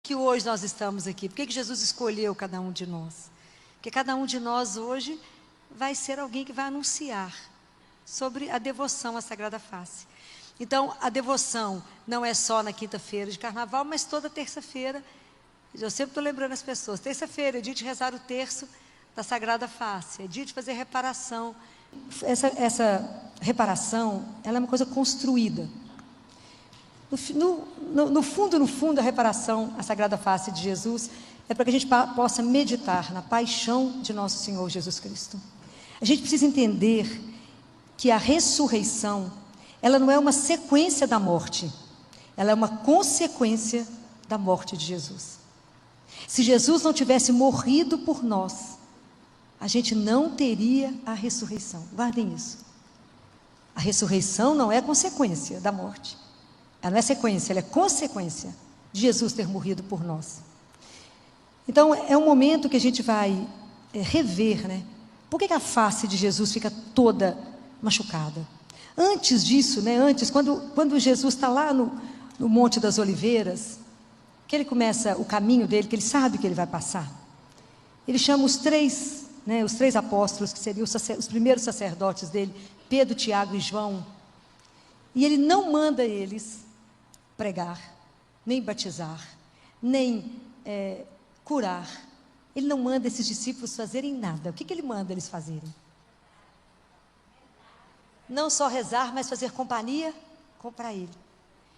que hoje nós estamos aqui? Por que Jesus escolheu cada um de nós? Porque cada um de nós hoje vai ser alguém que vai anunciar sobre a devoção à Sagrada Face. Então, a devoção não é só na quinta-feira de carnaval, mas toda terça-feira. Eu sempre estou lembrando as pessoas, terça-feira é dia de rezar o terço da Sagrada Face, é dia de fazer reparação. Essa reparação, ela é uma coisa construída. No fundo, a reparação à Sagrada Face de Jesus é para que a gente possa meditar na paixão de nosso Senhor Jesus Cristo. A gente precisa entender que a ressurreição, ela não é uma sequência da morte, ela é uma consequência da morte de Jesus. Se Jesus não tivesse morrido por nós, a gente não teria a ressurreição. Guardem isso. A ressurreição não é consequência da morte. Ela não é sequência, ela é consequência de Jesus ter morrido por nós. Então, é um momento que a gente vai rever, né? Por que a face de Jesus fica toda machucada? Antes disso, né? Quando Jesus está lá no Monte das Oliveiras, que ele começa o caminho dele, que ele sabe que ele vai passar, ele chama os três apóstolos, que seriam os primeiros sacerdotes dele, Pedro, Tiago e João, e ele não manda eles pregar, nem batizar, nem curar. Ele não manda esses discípulos fazerem nada. O que ele manda eles fazerem? Não só rezar, mas fazer companhia para ele.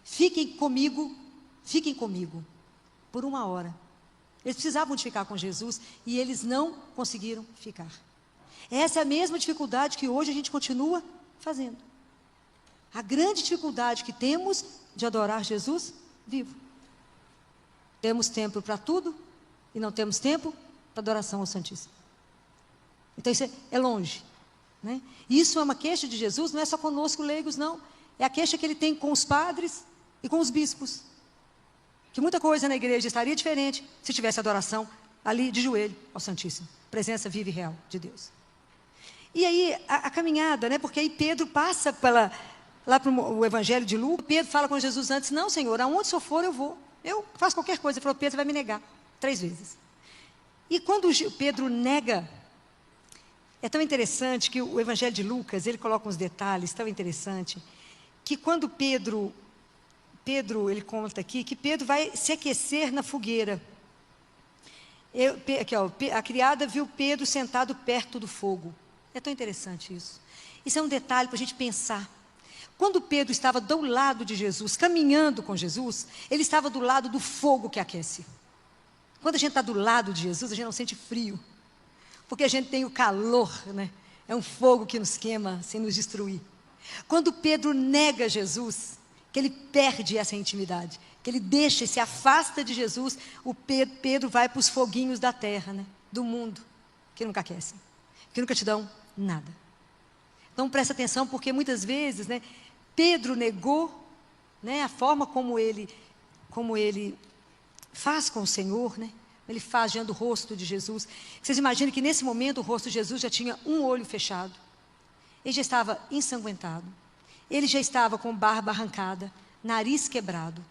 Fiquem comigo, por 1 hora. Eles precisavam de ficar com Jesus e eles não conseguiram ficar. Essa é a mesma dificuldade que hoje a gente continua fazendo. A grande dificuldade que temos de adorar Jesus vivo. Temos tempo para tudo e não temos tempo para adoração ao Santíssimo. Então isso é longe, né? Isso é uma queixa de Jesus, não é só conosco leigos, não. É a queixa que ele tem com os padres e com os bispos. Que muita coisa na igreja estaria diferente se tivesse adoração ali de joelho ao Santíssimo. Presença viva e real de Deus. E aí a caminhada, né? Porque aí Pedro passa lá para o Evangelho de Lucas. Pedro fala com Jesus antes: não, Senhor, aonde o Senhor for eu vou. Eu faço qualquer coisa. Ele falou: Pedro vai me negar 3 vezes. E quando Pedro nega, é tão interessante que o Evangelho de Lucas, ele coloca uns detalhes tão interessantes, que quando Pedro, ele conta aqui, que Pedro vai se aquecer na fogueira. A criada viu Pedro sentado perto do fogo. É tão interessante isso. Isso é um detalhe para a gente pensar. Quando Pedro estava do lado de Jesus, caminhando com Jesus, ele estava do lado do fogo que aquece. Quando a gente está do lado de Jesus, a gente não sente frio, porque a gente tem o calor, né? É um fogo que nos queima sem nos destruir. Quando Pedro nega Jesus, que ele perde essa intimidade, que ele se afasta de Jesus, o Pedro vai para os foguinhos da terra, né? Do mundo, que nunca aquecem, que nunca te dão nada. Então presta atenção, porque muitas vezes, né, Pedro negou, né, a forma como ele faz com o Senhor, né? Ele faz diante do rosto de Jesus. Vocês imaginam que nesse momento o rosto de Jesus já tinha um olho fechado. Ele já estava ensanguentado. Ele já estava com barba arrancada, nariz quebrado.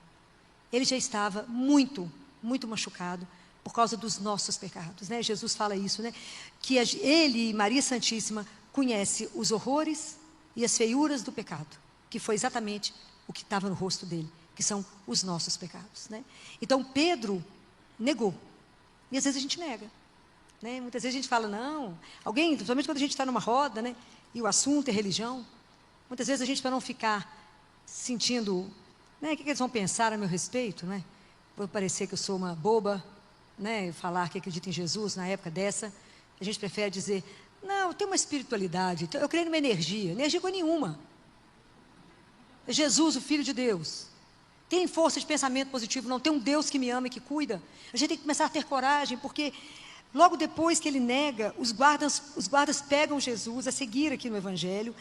Ele já estava muito, muito machucado por causa dos nossos pecados, né? Jesus fala isso, né? Que ele e Maria Santíssima conhecem os horrores e as feiuras do pecado, que foi exatamente o que estava no rosto dele, que são os nossos pecados, né? Então Pedro negou. E às vezes a gente nega, né? Muitas vezes a gente fala, não, principalmente quando a gente está numa roda, né? E o assunto é religião, muitas vezes a gente, para não ficar sentindo, né, o que eles vão pensar a meu respeito, né? Vou parecer que eu sou uma boba, né? Falar que acredito em Jesus na época dessa, a gente prefere dizer, não, eu tenho uma espiritualidade, eu creio numa energia com nenhuma. É Jesus, o Filho de Deus. Tem força de pensamento positivo, não tem um Deus que me ama e que cuida. A gente tem que começar a ter coragem, porque logo depois que ele nega, os guardas pegam Jesus, a seguir aqui no Evangelho,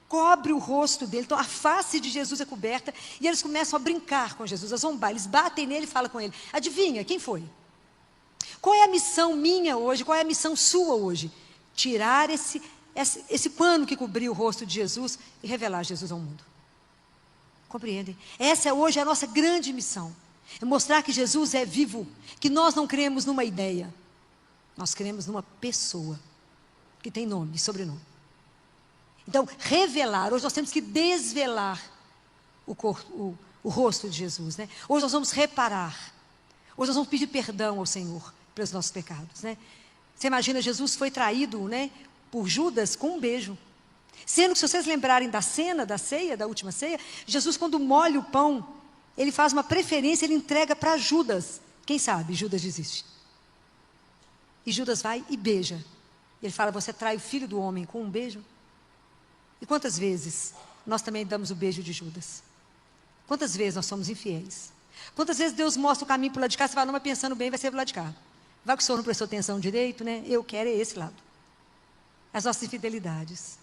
cobre o rosto dele, então a face de Jesus é coberta, e eles começam a brincar com Jesus, a zombar, eles batem nele e falam com ele, adivinha, quem foi? Qual é a missão minha hoje, qual é a missão sua hoje? Tirar esse pano que cobriu o rosto de Jesus e revelar Jesus ao mundo. Compreendem? Essa é hoje a nossa grande missão. É mostrar que Jesus é vivo, que nós não cremos numa ideia, nós cremos numa pessoa, que tem nome e sobrenome. Então, revelar, hoje nós temos que desvelar o rosto de Jesus, né? Hoje nós vamos reparar, hoje nós vamos pedir perdão ao Senhor pelos nossos pecados, né? Você imagina, Jesus foi traído, né, por Judas com um beijo. Sendo que, se vocês lembrarem da cena, da ceia, da última ceia, Jesus, quando molha o pão, ele faz uma preferência, ele entrega para Judas. Quem sabe Judas desiste. E Judas vai e beija. Ele fala, você trai o filho do homem com um beijo? E quantas vezes nós também damos o beijo de Judas? Quantas vezes nós somos infiéis? Quantas vezes Deus mostra o caminho para o lado de cá, você fala, não, mas pensando bem, vai ser para o lado de cá. Vai que o Senhor não prestou atenção direito, né? Eu quero é esse lado. As nossas infidelidades.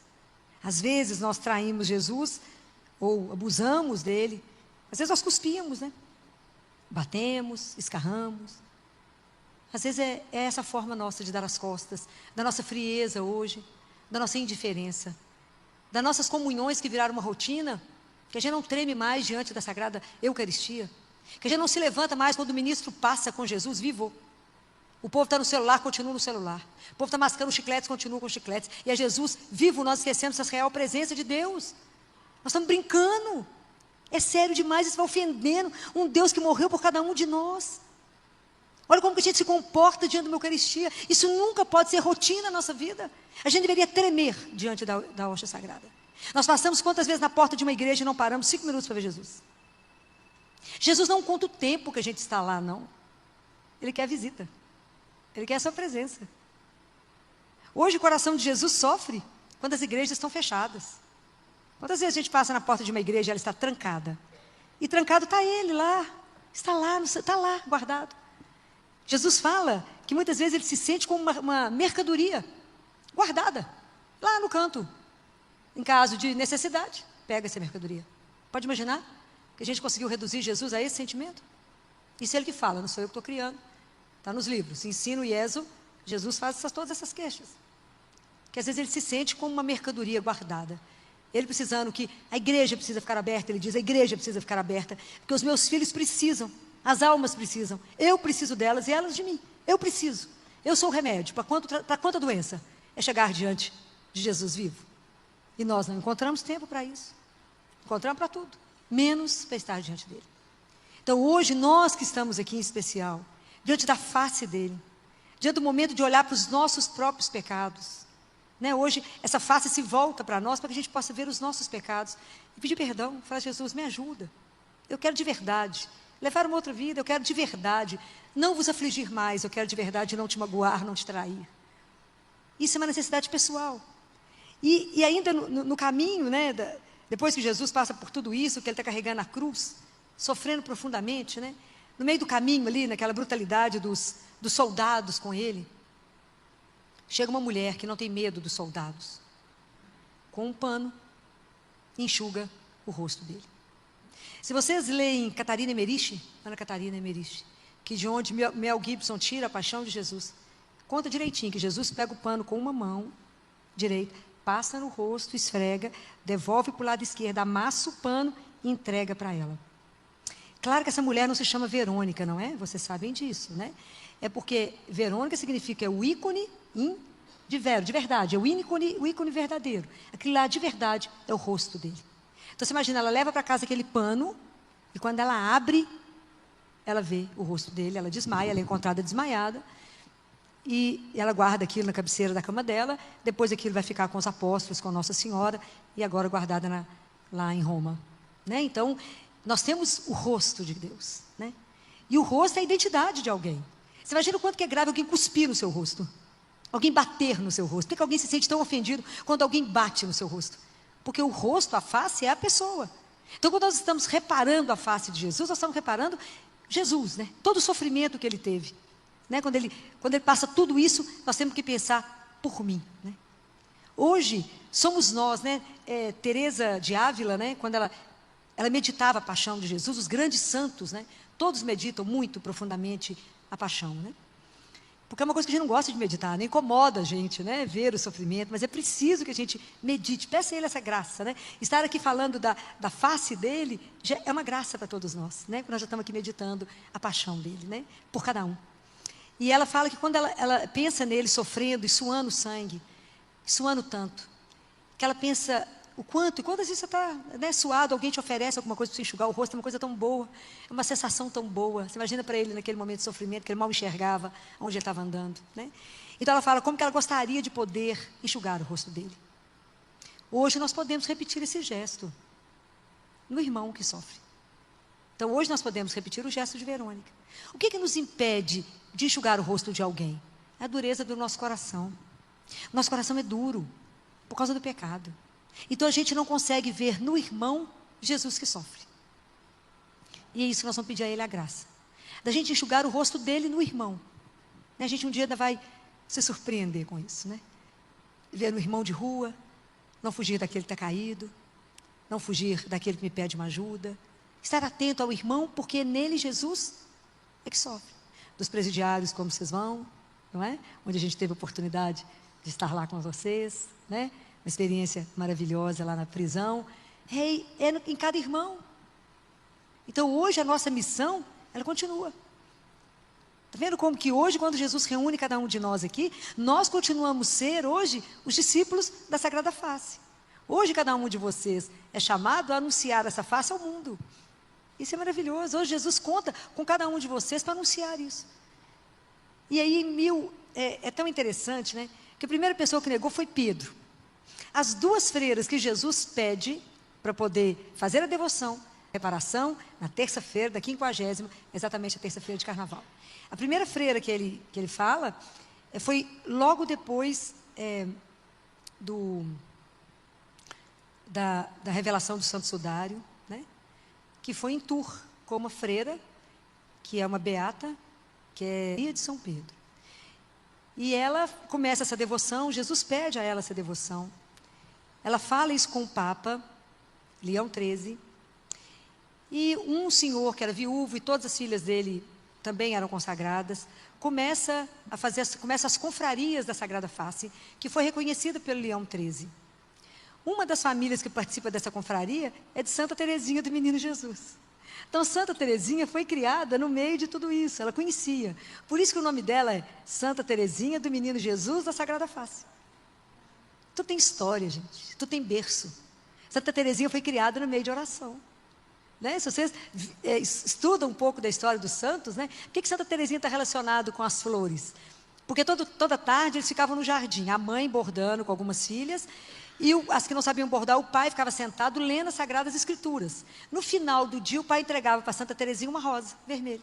Às vezes nós traímos Jesus, ou abusamos dele. Às vezes nós cuspimos, né? Batemos, escarramos. Às vezes é essa forma nossa de dar as costas, da nossa frieza hoje, da nossa indiferença, das nossas comunhões que viraram uma rotina, que a gente não treme mais diante da Sagrada Eucaristia, que a gente não se levanta mais quando o ministro passa com Jesus vivo. O povo está no celular, continua no celular. O povo está mascando chicletes, continua com chicletes. E é Jesus vivo, nós esquecemos essa real presença de Deus. Nós estamos brincando. É sério demais, isso vai ofendendo um Deus que morreu por cada um de nós. Olha como que a gente se comporta diante da Eucaristia. Isso nunca pode ser rotina na nossa vida. A gente deveria tremer diante da hóstia sagrada. Nós passamos quantas vezes na porta de uma igreja e não paramos 5 minutos para ver Jesus? Jesus não conta o tempo que a gente está lá, não. Ele quer a visita. Ele quer a sua presença. Hoje o coração de Jesus sofre quando as igrejas estão fechadas. Quantas vezes a gente passa na porta de uma igreja e ela está trancada? E trancado está ele lá. Está lá, guardado. Jesus fala que muitas vezes ele se sente como uma mercadoria guardada, lá no canto. Em caso de necessidade, pega essa mercadoria. Pode imaginar que a gente conseguiu reduzir Jesus a esse sentimento? Isso é ele que fala, não sou eu que estou criando. Está nos livros, Ensino e Êxodo, Jesus faz todas essas queixas. Que às vezes ele se sente como uma mercadoria guardada. Ele precisando que a igreja precisa ficar aberta, ele diz, a igreja precisa ficar aberta, porque os meus filhos precisam, as almas precisam, eu preciso delas e elas de mim. Eu preciso, eu sou o remédio. Para quanta doença? É chegar diante de Jesus vivo. E nós não encontramos tempo para isso. Encontramos para tudo, menos para estar diante dele. Então hoje nós que estamos aqui em especial, diante da face dele, diante do momento de olhar para os nossos próprios pecados, né? Hoje essa face se volta para nós, para que a gente possa ver os nossos pecados e pedir perdão, falar, Jesus, me ajuda, eu quero de verdade levar uma outra vida, eu quero de verdade não vos afligir mais, eu quero de verdade não te magoar, não te trair. Isso é uma necessidade pessoal. E ainda no caminho, né, depois que Jesus passa por tudo isso, que ele está carregando a cruz, sofrendo profundamente, né, no meio do caminho ali, naquela brutalidade dos soldados com ele, chega uma mulher que não tem medo dos soldados, com um pano, enxuga o rosto dele. Se vocês leem Catarina Emmerich, Ana Catarina Emmerich, que de onde Mel Gibson tira a paixão de Jesus, conta direitinho que Jesus pega o pano com uma mão direita, passa no rosto, esfrega, devolve para o lado esquerdo, amassa o pano e entrega para ela. Claro que essa mulher não se chama Verônica, não é? Vocês sabem disso, né? É porque Verônica significa o ícone de verdade, é o ícone verdadeiro. Aquilo lá de verdade é o rosto dele. Então você imagina, ela leva para casa aquele pano e quando ela abre, ela vê o rosto dele, ela desmaia, ela é encontrada desmaiada e ela guarda aquilo na cabeceira da cama dela, depois aquilo vai ficar com os apóstolos, com Nossa Senhora e agora guardada lá em Roma, né? Então, nós temos o rosto de Deus, né? E o rosto é a identidade de alguém. Você imagina o quanto que é grave alguém cuspir no seu rosto, alguém bater no seu rosto. Por que alguém se sente tão ofendido quando alguém bate no seu rosto? Porque o rosto, a face, é a pessoa. Então, quando nós estamos reparando a face de Jesus, nós estamos reparando Jesus, né? Todo o sofrimento que ele teve, né? Quando ele passa tudo isso, nós temos que pensar por mim, né? Hoje, somos nós, né? Teresa de Ávila, né? Quando ela meditava a paixão de Jesus, os grandes santos, né? Todos meditam muito profundamente a paixão, né? Porque é uma coisa que a gente não gosta de meditar, né? Incomoda a gente, né? Ver o sofrimento, mas é preciso que a gente medite. Peça a Ele essa graça, né? Estar aqui falando da face dele já é uma graça para todos nós, né? Porque nós já estamos aqui meditando a paixão dele, né? Por cada um. E ela fala que quando ela pensa nele sofrendo e suando sangue, suando tanto, que ela pensa o quanto, e quantas vezes você está, né, suado, alguém te oferece alguma coisa para você enxugar o rosto, é uma coisa tão boa, é uma sensação tão boa. Você imagina para ele naquele momento de sofrimento, que ele mal enxergava onde ele estava andando, né? Então ela fala como que ela gostaria de poder enxugar o rosto dele. Hoje nós podemos repetir esse gesto no irmão que sofre. Então hoje nós podemos repetir o gesto de Verônica. O que nos impede de enxugar o rosto de alguém? É a dureza do nosso coração. Nosso coração é duro por causa do pecado. Então a gente não consegue ver no irmão Jesus que sofre. E é isso que nós vamos pedir a Ele a graça. Da gente enxugar o rosto dele no irmão. A gente um dia ainda vai se surpreender com isso, né? Ver no irmão de rua, não fugir daquele que está caído, não fugir daquele que me pede uma ajuda. Estar atento ao irmão, porque nele Jesus é que sofre. Dos presidiários, como vocês vão, não é? Onde a gente teve a oportunidade de estar lá com vocês, né? Uma experiência maravilhosa lá na prisão. Em cada irmão. Então hoje a nossa missão, ela continua. Está vendo como que hoje, quando Jesus reúne cada um de nós aqui, nós continuamos a ser hoje os discípulos da Sagrada Face. Hoje cada um de vocês é chamado a anunciar essa face ao mundo. Isso é maravilhoso. Hoje Jesus conta com cada um de vocês para anunciar isso. E aí é tão interessante, né? Que a primeira pessoa que negou foi Pedro. As duas freiras que Jesus pede para poder fazer a devoção, reparação, na terça-feira da 50ª, exatamente a terça-feira de carnaval. A primeira freira que ele fala foi logo depois da revelação do Santo Sudário, né? Que foi em Tours, com uma freira, que é uma beata, que é Maria de São Pedro. E ela começa essa devoção, Jesus pede a ela essa devoção. Ela fala isso com o Papa, Leão XIII, e um senhor que era viúvo, e todas as filhas dele também eram consagradas, começa as confrarias da Sagrada Face, que foi reconhecida pelo Leão XIII. Uma das famílias que participa dessa confraria é de Santa Teresinha do Menino Jesus. Então, Santa Teresinha foi criada no meio de tudo isso, ela conhecia. Por isso que o nome dela é Santa Teresinha do Menino Jesus da Sagrada Face. Tudo tem história, gente. Tudo tem berço. Santa Teresinha foi criada no meio de oração. Né? Se vocês estudam um pouco da história dos santos, né? Por que Santa Teresinha está relacionado com as flores? Porque toda tarde eles ficavam no jardim, a mãe bordando com algumas filhas, e as que não sabiam bordar, o pai ficava sentado lendo as Sagradas Escrituras. No final do dia, o pai entregava para Santa Teresinha uma rosa vermelha.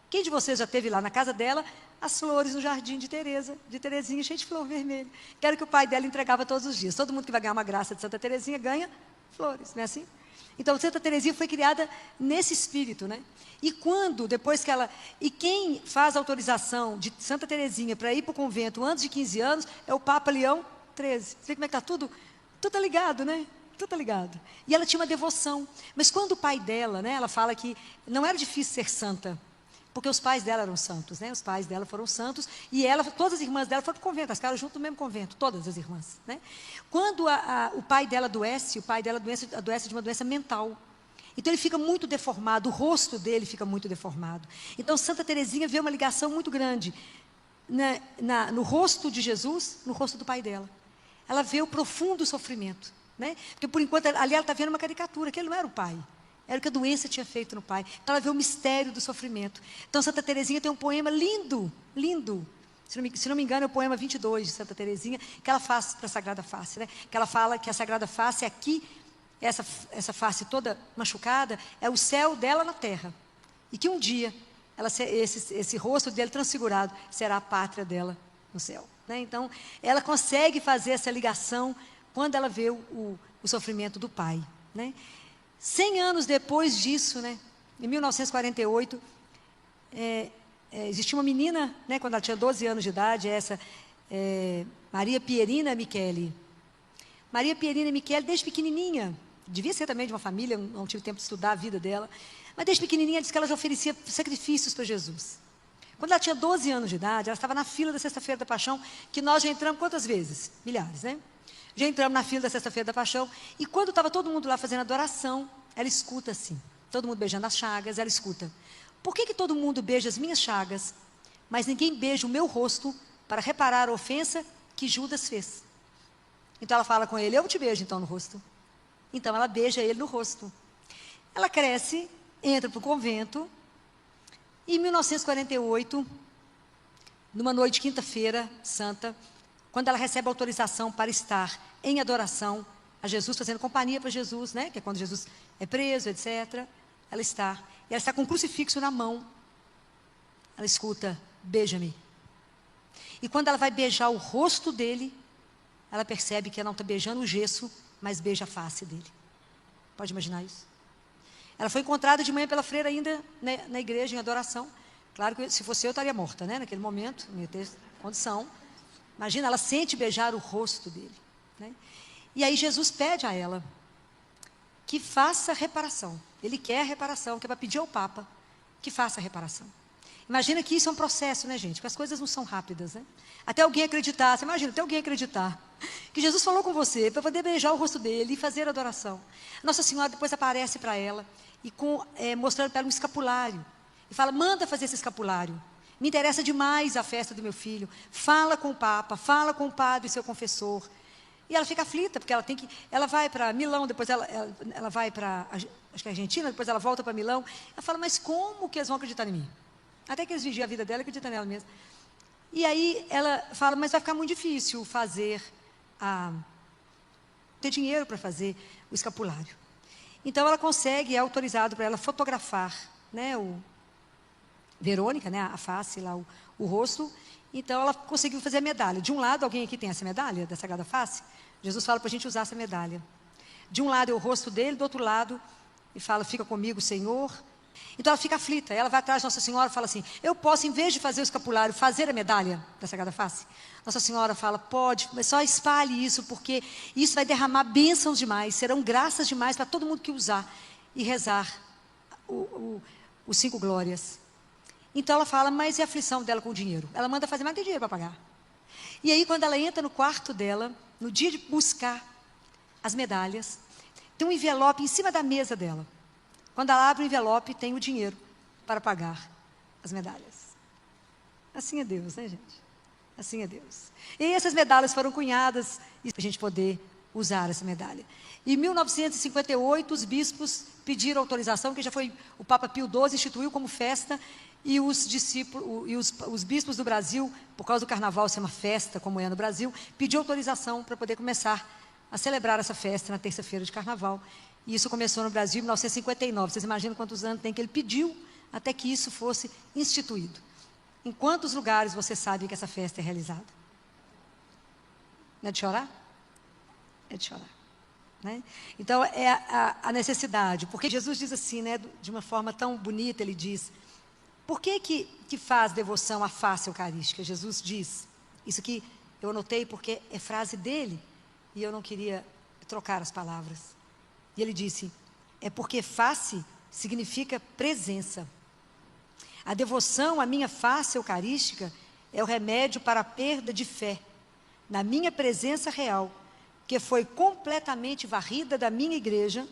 Quem de vocês já esteve lá na casa dela, as flores no jardim de Teresinha, cheio de flor vermelha? Que era o que o pai dela entregava todos os dias. Todo mundo que vai ganhar uma graça de Santa Teresinha ganha flores, não é assim? Então, Santa Teresinha foi criada nesse espírito, né? E quem faz a autorização de Santa Teresinha para ir para o convento antes de 15 anos é o Papa Leão XIII. Você vê como é que está tudo? Tudo está ligado, né? Tudo está ligado. E ela tinha uma devoção. Mas quando o pai dela, né? Ela fala que não era difícil ser santa, porque os pais dela eram santos, né? Os pais dela foram santos, e todas as irmãs dela foram para o convento, elas ficaram junto no mesmo convento, todas as irmãs, né? Quando o pai dela adoece, adoece de uma doença mental. Então ele fica muito deformado, o rosto dele fica muito deformado. Então Santa Teresinha vê uma ligação muito grande no rosto de Jesus, no rosto do pai dela. Ela vê o profundo sofrimento, né? Porque por enquanto ali ela está vendo uma caricatura, que ele não era o pai. Era o que a doença tinha feito no pai. Então ela vê o mistério do sofrimento. Então Santa Teresinha tem um poema lindo, lindo. Se não me engano, é o poema 22 de Santa Teresinha, que ela faz para a Sagrada Face, né? Que ela fala que a Sagrada Face aqui, essa face toda machucada, é o céu dela na terra. E que um dia, esse rosto dele transfigurado será a pátria dela no céu, né? Então, ela consegue fazer essa ligação quando ela vê o sofrimento do pai, né? 100 anos depois disso, né, em 1948, existia uma menina, né, quando ela tinha 12 anos de idade, Maria Pierina Micheli. Maria Pierina Micheli, desde pequenininha, devia ser também de uma família, não tive tempo de estudar a vida dela, mas desde pequenininha disse que ela já oferecia sacrifícios para Jesus. Quando ela tinha 12 anos de idade, ela estava na fila da Sexta-feira da Paixão, que nós já entramos quantas vezes? Milhares, né? Já entramos na fila da Sexta-feira da Paixão, e quando estava todo mundo lá fazendo adoração, ela escuta assim, todo mundo beijando as chagas, ela escuta: por que todo mundo beija as minhas chagas, mas ninguém beija o meu rosto para reparar a ofensa que Judas fez? Então ela fala com ele: eu te beijo então no rosto. Então ela beija ele no rosto. Ela cresce, entra para o convento, e em 1948, numa noite de quinta-feira santa, quando ela recebe autorização para estar em adoração a Jesus, fazendo companhia para Jesus, né? Que é quando Jesus é preso, etc. Ela está com um crucifixo na mão. Ela escuta: beija-me. E quando ela vai beijar o rosto dele, ela percebe que ela não está beijando o gesso, mas beija a face dele. Pode imaginar isso? Ela foi encontrada de manhã pela freira ainda na igreja, em adoração. Claro que se fosse eu estaria morta, né? Naquele momento, não ia ter condição. Imagina, ela sente beijar o rosto dele, né? E aí Jesus pede a ela que faça reparação. Ele quer reparação, que é para pedir ao Papa que faça reparação. Imagina que isso é um processo, né, gente? Porque as coisas não são rápidas, né? Até alguém acreditar, você imagina, até alguém acreditar que Jesus falou com você para poder beijar o rosto dele e fazer adoração. Nossa Senhora depois aparece para ela e mostrando para ela um escapulário. E fala: manda fazer esse escapulário. Me interessa demais a festa do meu filho. Fala com o Papa, fala com o padre, seu confessor. E ela fica aflita, porque ela vai para Milão, depois ela vai para, acho que Argentina, depois ela volta para Milão. Ela fala: mas como que eles vão acreditar em mim? Até que eles vigiam a vida dela, acreditam nela mesma. E aí ela fala: mas vai ficar muito difícil ter dinheiro para fazer o escapulário. Então ela consegue, é autorizado para ela fotografar, né, Verônica, né, a face lá, o rosto. Então ela conseguiu fazer a medalha. De um lado, alguém aqui tem essa medalha da Sagrada Face? Jesus fala para a gente usar essa medalha. De um lado é o rosto dele, do outro lado, e fala: fica comigo, Senhor. Então ela fica aflita, ela vai atrás de Nossa Senhora e fala assim: eu posso, em vez de fazer o escapulário, fazer a medalha da Sagrada Face? Nossa Senhora fala: pode, mas só espalhe isso, porque isso vai derramar bênçãos demais, serão graças demais para todo mundo que usar e rezar os 5 glórias. Então ela fala: mas e a aflição dela com o dinheiro? Ela manda fazer, mas não tem dinheiro para pagar. E aí quando ela entra no quarto dela, no dia de buscar as medalhas, tem um envelope em cima da mesa dela. Quando ela abre o envelope, tem o dinheiro para pagar as medalhas. Assim é Deus, né, gente? Assim é Deus. E essas medalhas foram cunhadas para a gente poder usar essa medalha. Em 1958, os bispos pediram autorização, que já foi o Papa Pio XII instituiu como festa, e os bispos do Brasil, por causa do carnaval ser uma festa, como é no Brasil, pediu autorização para poder começar a celebrar essa festa na terça-feira de carnaval. E isso começou no Brasil em 1959. Vocês imaginam quantos anos tem que ele pediu até que isso fosse instituído? Em quantos lugares você sabe que essa festa é realizada? Não é de chorar? É de chorar, né? Então, é a necessidade. Porque Jesus diz assim, né, de uma forma tão bonita, ele diz: por que faz devoção à face eucarística? Jesus diz, isso aqui eu anotei porque é frase dele, e eu não queria trocar as palavras. E ele disse: é porque face significa presença. A devoção à minha face eucarística é o remédio para a perda de fé na minha presença real, que foi completamente varrida da minha igreja,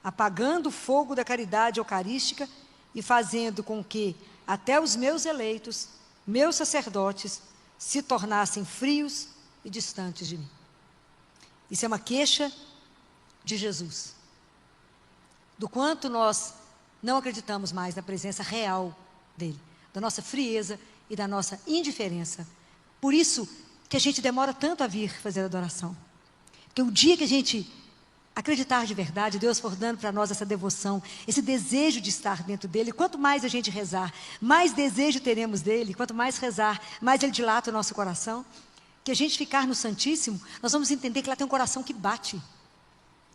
apagando o fogo da caridade eucarística e fazendo com que até os meus eleitos, meus sacerdotes, se tornassem frios e distantes de mim. Isso é uma queixa de Jesus, do quanto nós não acreditamos mais na presença real dele, da nossa frieza e da nossa indiferença. Por isso que a gente demora tanto a vir fazer adoração. Porque o dia que a gente acreditar de verdade, Deus for dando para nós essa devoção, esse desejo de estar dentro dele, quanto mais a gente rezar, mais desejo teremos dele. Quanto mais rezar, mais ele dilata o nosso coração. Que a gente ficar no Santíssimo, nós vamos entender que lá tem um coração que bate.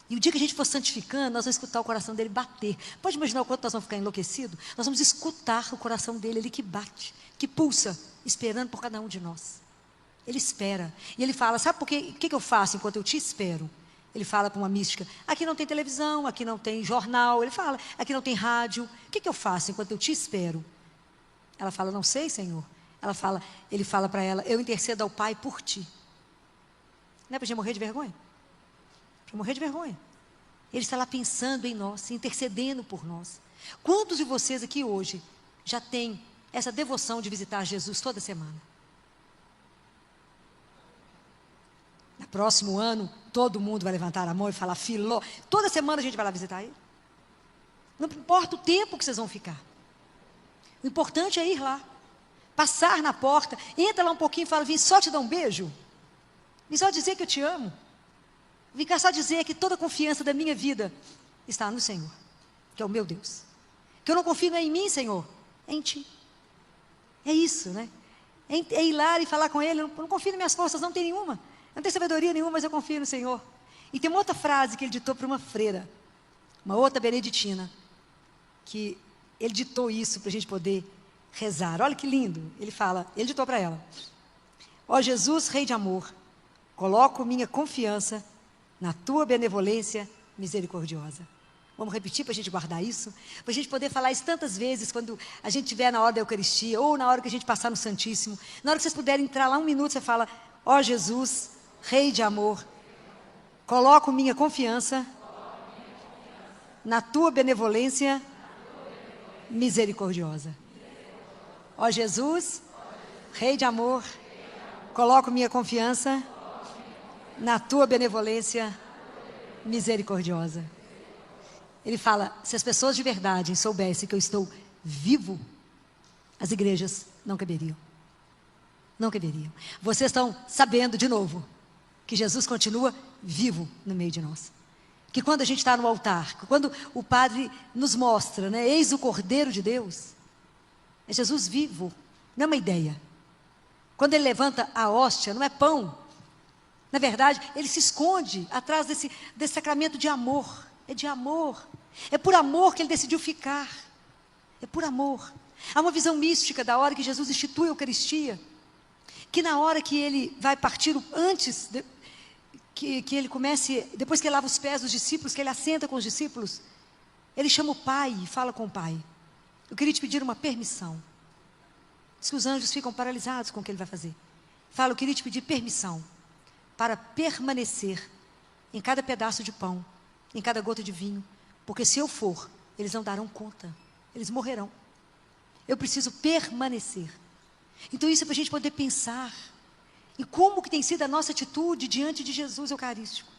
E o dia que a gente for santificando, nós vamos escutar o coração dele bater. Pode imaginar o quanto nós vamos ficar enlouquecidos? Nós vamos escutar o coração dele, ele que bate, que pulsa, esperando por cada um de nós. Ele espera. E ele fala: sabe por quê? O que eu faço enquanto eu te espero? Ele fala para uma mística: aqui não tem televisão, aqui não tem jornal. Ele fala: aqui não tem rádio. O que eu faço enquanto eu te espero? Ela fala, não sei, Senhor. Ele fala para ela, eu intercedo ao Pai por ti. Não é para a gente morrer de vergonha? Para morrer de vergonha. Ele está lá pensando em nós, intercedendo por nós. Quantos de vocês aqui hoje já têm essa devoção de visitar Jesus toda semana? No próximo ano, todo mundo vai levantar a mão e falar, Filó. Toda semana a gente vai lá visitar ele. Não importa o tempo que vocês vão ficar. O importante é ir lá. Passar na porta, entra lá um pouquinho e fala, vim só te dar um beijo. Vim só dizer que eu te amo. Vim cá só dizer que toda a confiança da minha vida está no Senhor, que é o meu Deus. Que eu não confio não é em mim, Senhor, é em ti. É isso, né? É ir lá e falar com Ele, eu não confio nas minhas forças, não tem nenhuma. Não tenho sabedoria nenhuma, mas eu confio no Senhor. E tem uma outra frase que ele ditou para uma freira, uma outra beneditina, que ele ditou isso para a gente poder rezar. Olha que lindo. Ele ditou para ela, ó Jesus, Rei de amor, coloco minha confiança na tua benevolência misericordiosa. Vamos repetir para a gente guardar isso? Para a gente poder falar isso tantas vezes, quando a gente estiver na hora da Eucaristia, ou na hora que a gente passar no Santíssimo. Na hora que vocês puderem entrar lá um minuto, você fala, ó Jesus, Rei de amor, coloco minha confiança na tua benevolência misericordiosa. Ó Jesus, Rei de amor, coloco minha confiança na tua benevolência misericordiosa. Ele fala, se as pessoas de verdade soubessem que eu estou vivo, as igrejas não caberiam. Não caberiam. Vocês estão sabendo de novo que Jesus continua vivo no meio de nós. Que quando a gente está no altar, quando o Padre nos mostra, né, eis o Cordeiro de Deus, é Jesus vivo, não é uma ideia. Quando ele levanta a hóstia, não é pão. Na verdade, ele se esconde atrás desse sacramento de amor. É de amor. É por amor que ele decidiu ficar. É por amor. Há uma visão mística da hora que Jesus institui a Eucaristia, que na hora que ele vai partir, antes que ele comece, depois que ele lava os pés dos discípulos, que ele assenta com os discípulos, ele chama o Pai e fala com o Pai. Eu queria te pedir uma permissão. Diz que os anjos ficam paralisados com o que ele vai fazer. Fala, eu queria te pedir permissão para permanecer em cada pedaço de pão, em cada gota de vinho, porque se eu for, eles não darão conta, eles morrerão. Eu preciso permanecer. Então isso é para a gente poder pensar em como que tem sido a nossa atitude diante de Jesus Eucarístico.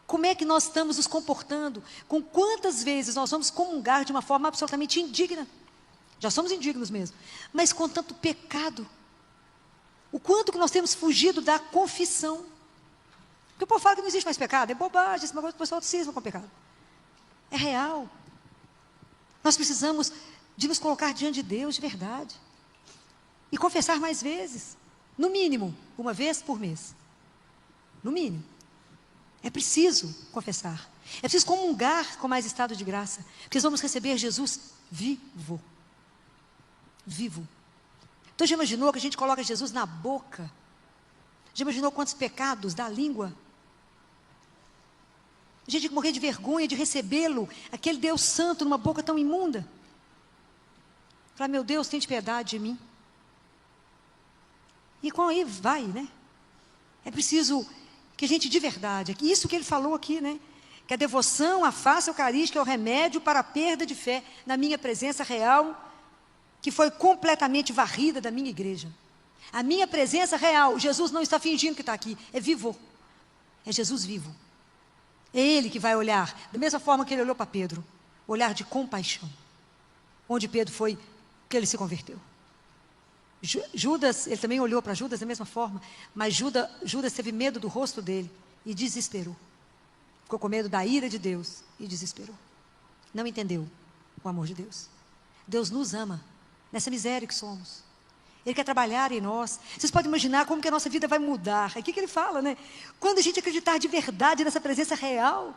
Como é que nós estamos nos comportando? Com quantas vezes nós vamos comungar de uma forma absolutamente indigna? Já somos indignos mesmo, mas com tanto pecado. O quanto que nós temos fugido da confissão. Porque o povo fala que não existe mais pecado, é bobagem, esse negócio que o pessoal cisma com pecado. É real. Nós precisamos de nos colocar diante de Deus de verdade. E confessar mais vezes. No mínimo, uma vez por mês. No mínimo. É preciso confessar. É preciso comungar com mais estado de graça. Porque nós vamos receber Jesus vivo. Vivo. Então já imaginou que a gente coloca Jesus na boca? Já imaginou quantos pecados da língua? A gente morrer de vergonha de recebê-lo, aquele Deus santo numa boca tão imunda. Falar, meu Deus, tem piedade de mim. E com aí vai, né? É preciso que a gente de verdade, isso que ele falou aqui, né? Que a devoção à face eucarística é o remédio para a perda de fé na minha presença real, que foi completamente varrida da minha igreja. A minha presença real, Jesus não está fingindo que está aqui, é vivo. É Jesus vivo. É Ele que vai olhar, da mesma forma que Ele olhou para Pedro, olhar de compaixão. Onde Pedro foi, que ele se converteu. Judas, ele também olhou para Judas da mesma forma, mas Judas teve medo do rosto dele e desesperou. Ficou com medo da ira de Deus e desesperou. Não entendeu o amor de Deus. Deus nos ama, nessa miséria que somos. Ele quer trabalhar em nós. Vocês podem imaginar como que a nossa vida vai mudar. É aqui que ele fala, né? Quando a gente acreditar de verdade nessa presença real,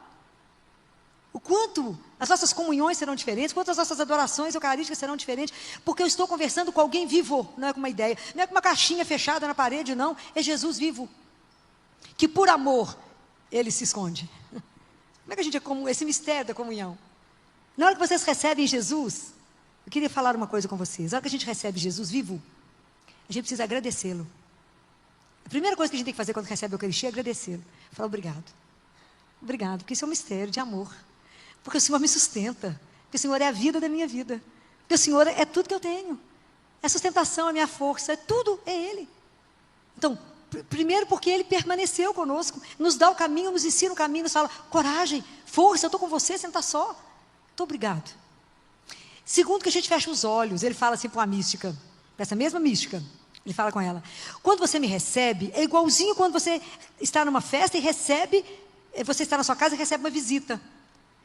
o quanto as nossas comunhões serão diferentes, quanto as nossas adorações eucarísticas serão diferentes, porque eu estou conversando com alguém vivo, não é com uma ideia, não é com uma caixinha fechada na parede, não, é Jesus vivo, que por amor, Ele se esconde. Como é que a gente é comum, esse mistério da comunhão? Na hora que vocês recebem Jesus, Eu queria falar uma coisa com vocês. Na hora que a gente recebe Jesus vivo, a gente precisa agradecê-lo. A primeira coisa que a gente tem que fazer quando recebe a Eucaristia é agradecê-lo. Falar obrigado. Obrigado, porque isso é um mistério de amor. Porque o Senhor me sustenta. Porque o Senhor é a vida da minha vida. Porque o Senhor é tudo que eu tenho. É a sustentação, é a minha força, é tudo, é Ele. Então, primeiro porque Ele permaneceu conosco, nos dá o caminho, nos ensina o caminho, nos fala, coragem, força, eu estou com você, você não está só. Muito obrigado. Segundo que a gente fecha os olhos, ele fala assim para uma mística, dessa mesma mística, ele fala com ela, quando você me recebe, é igualzinho quando você está numa festa e recebe, você está na sua casa e recebe uma visita.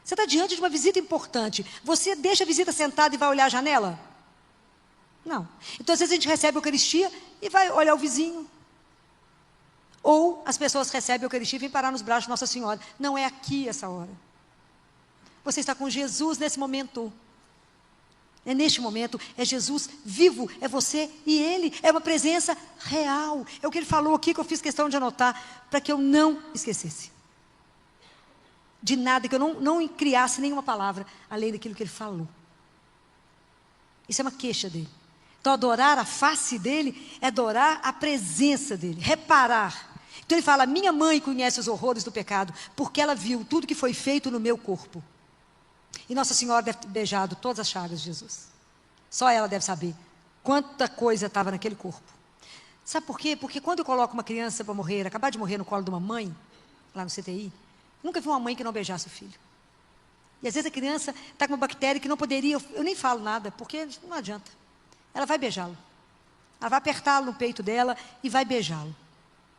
Você está diante de uma visita importante, você deixa a visita sentada e vai olhar a janela? Não. Então às vezes a gente recebe a Eucaristia e vai olhar o vizinho. Ou as pessoas recebem a Eucaristia e vêm parar nos braços de Nossa Senhora. Não é aqui essa hora. Você está com Jesus nesse momento. É neste momento, é Jesus vivo, é você e Ele, é uma presença real. É o que Ele falou aqui, que eu fiz questão de anotar, para que eu não esquecesse. De nada, que eu não criasse nenhuma palavra, além daquilo que Ele falou. Isso é uma queixa dele. Então, adorar a face dele, é adorar a presença dele, reparar. Então ele fala, minha mãe conhece os horrores do pecado, porque ela viu tudo que foi feito no meu corpo. E Nossa Senhora deve ter beijado todas as chagas de Jesus. Só ela deve saber quanta coisa estava naquele corpo. Sabe por quê? Porque quando eu coloco uma criança para morrer, acabar de morrer no colo de uma mãe, lá no CTI, nunca vi uma mãe que não beijasse o filho. E às vezes a criança está com uma bactéria que não poderia, eu nem falo nada, porque não adianta. Ela vai beijá-lo. Ela vai apertá-lo no peito dela e vai beijá-lo.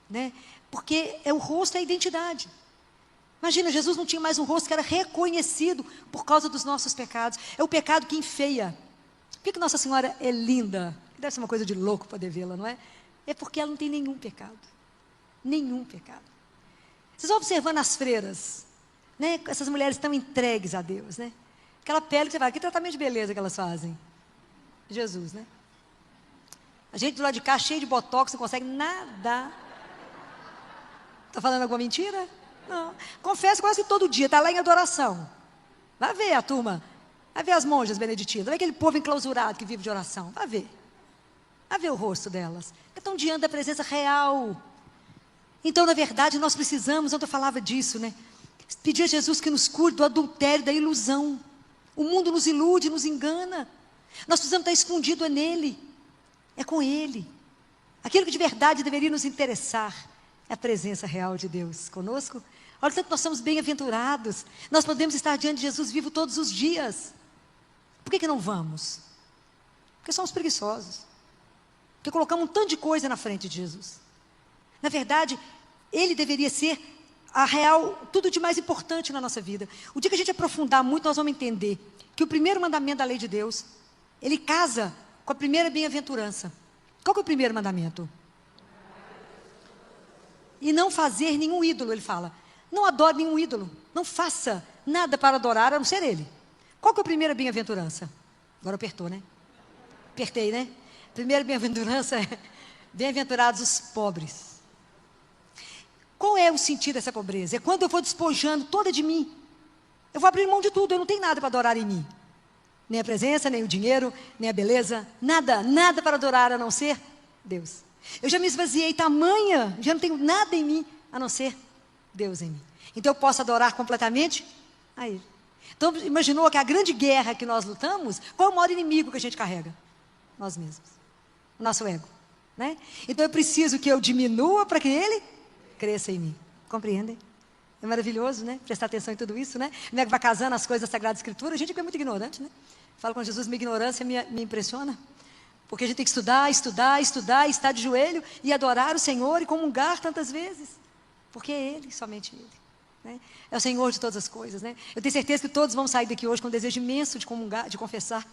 Né? Porque o rosto é a identidade. Imagina, Jesus não tinha mais um rosto que era reconhecido por causa dos nossos pecados. É o pecado que enfeia. Por que Nossa Senhora é linda? Deve ser uma coisa de louco poder vê-la, não é? É porque ela não tem nenhum pecado. Nenhum pecado. Vocês vão observando as freiras, né? Essas mulheres estão entregues a Deus, né? Aquela pele que você fala, que tratamento de beleza que elas fazem? Jesus, né? A gente do lado de cá, cheio de botox, não consegue nada. Está falando alguma mentira? Não. Confesso quase que todo dia, está lá em adoração. Vai ver a turma, vai ver as monjas beneditinas, vai ver aquele povo enclausurado que vive de oração, vai ver. Vai ver o rosto delas. Estão diante da presença real. Então, na verdade, nós precisamos, ontem eu falava disso, né? Pedir a Jesus que nos cure do adultério, da ilusão. O mundo nos ilude, nos engana. Nós precisamos estar escondido nele. É com Ele. Aquilo que de verdade deveria nos interessar é a presença real de Deus conosco. Olha, tanto nós somos bem-aventurados. Nós podemos estar diante de Jesus vivo todos os dias. Por que não vamos? Porque somos preguiçosos. Porque colocamos um tanto de coisa na frente de Jesus. Na verdade, Ele deveria ser a real, tudo de mais importante na nossa vida. O dia que a gente aprofundar muito, nós vamos entender que o primeiro mandamento da lei de Deus, ele casa com a primeira bem-aventurança. Qual que é o primeiro mandamento? E não fazer nenhum ídolo, ele fala. Não adore nenhum ídolo. Não faça nada para adorar, a não ser Ele. Qual que é a primeira bem-aventurança? Agora apertou, né? Apertei, né? Primeira bem-aventurança é bem-aventurados os pobres. Qual é o sentido dessa pobreza? É quando eu vou despojando toda de mim. Eu vou abrir mão de tudo, eu não tenho nada para adorar em mim. Nem a presença, nem o dinheiro, nem a beleza. Nada, nada para adorar a não ser Deus. Eu já me esvaziei tamanha, já não tenho nada em mim a não ser Deus em mim. Então eu posso adorar completamente a Ele. Então imaginou que a grande guerra que nós lutamos, qual é o maior inimigo que a gente carrega? Nós mesmos. O nosso ego. Né? Então eu preciso que eu diminua para que Ele cresça em mim. Compreendem? É maravilhoso, né? Prestar atenção em tudo isso, né? Como é que vai casando as coisas da Sagrada Escritura? A gente é muito ignorante, né? Falo com Jesus, minha ignorância me impressiona. Porque a gente tem que estudar, estar de joelho e adorar o Senhor e comungar tantas vezes. Porque é Ele, somente Ele. Né? É o Senhor de todas as coisas, né? Eu tenho certeza que todos vão sair daqui hoje com um desejo imenso de comungar, de confessar.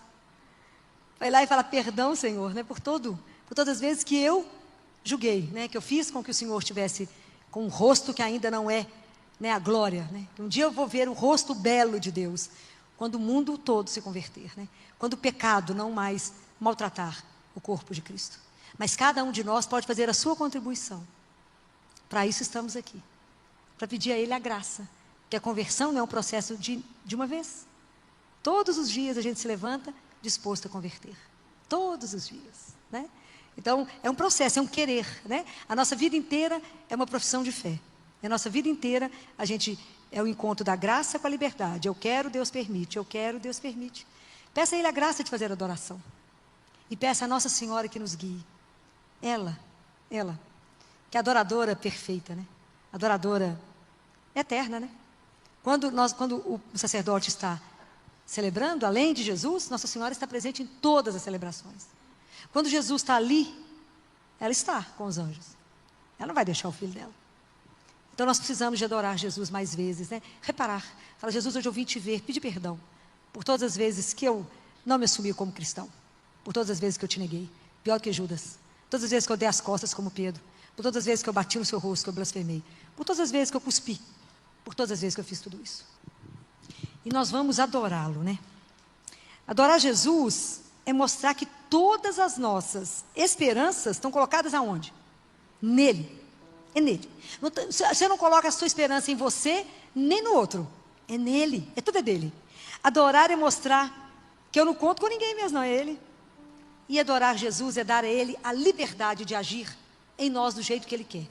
Vai lá e fala, perdão, Senhor, né? Por todas as vezes que eu julguei, né? Que eu fiz com que o Senhor tivesse com um rosto que ainda não é, né, a glória. Né? Um dia eu vou ver o rosto belo de Deus, quando o mundo todo se converter. Né? Quando o pecado não mais maltratar o corpo de Cristo. Mas cada um de nós pode fazer a sua contribuição. Para isso estamos aqui. Para pedir a Ele a graça. Que a conversão não é um processo de uma vez. Todos os dias a gente se levanta disposto a converter. Todos os dias, né? Então, é um processo, é um querer, né? A nossa vida inteira é uma profissão de fé. A nossa vida inteira, a gente é o encontro da graça com a liberdade. Eu quero, Deus permite. Eu quero, Deus permite. Peça a Ele a graça de fazer adoração. E peça a Nossa Senhora que nos guie. Ela, que é a adoradora perfeita, né? Adoradora eterna, né? Quando o sacerdote está celebrando, além de Jesus, Nossa Senhora está presente em todas as celebrações. Quando Jesus está ali, ela está com os anjos. Ela não vai deixar o filho dela. Então nós precisamos de adorar Jesus mais vezes, né? Reparar. Fala, Jesus, hoje eu vim te ver, pedir perdão por todas as vezes que eu não me assumi como cristão. Por todas as vezes que eu te neguei. Pior do que Judas. Todas as vezes que eu dei as costas como Pedro. Por todas as vezes que eu bati no seu rosto, que eu blasfemei. Por todas as vezes que eu cuspi. Por todas as vezes que eu fiz tudo isso. E nós vamos adorá-lo, né? Adorar Jesus é mostrar que todas as nossas esperanças estão colocadas aonde? Nele. É nele. Você não coloca a sua esperança em você, nem no outro. É nele. Tudo é dele. Adorar é mostrar que eu não conto com ninguém mesmo, não é ele. E adorar Jesus é dar a ele a liberdade de agir em nós do jeito que ele quer.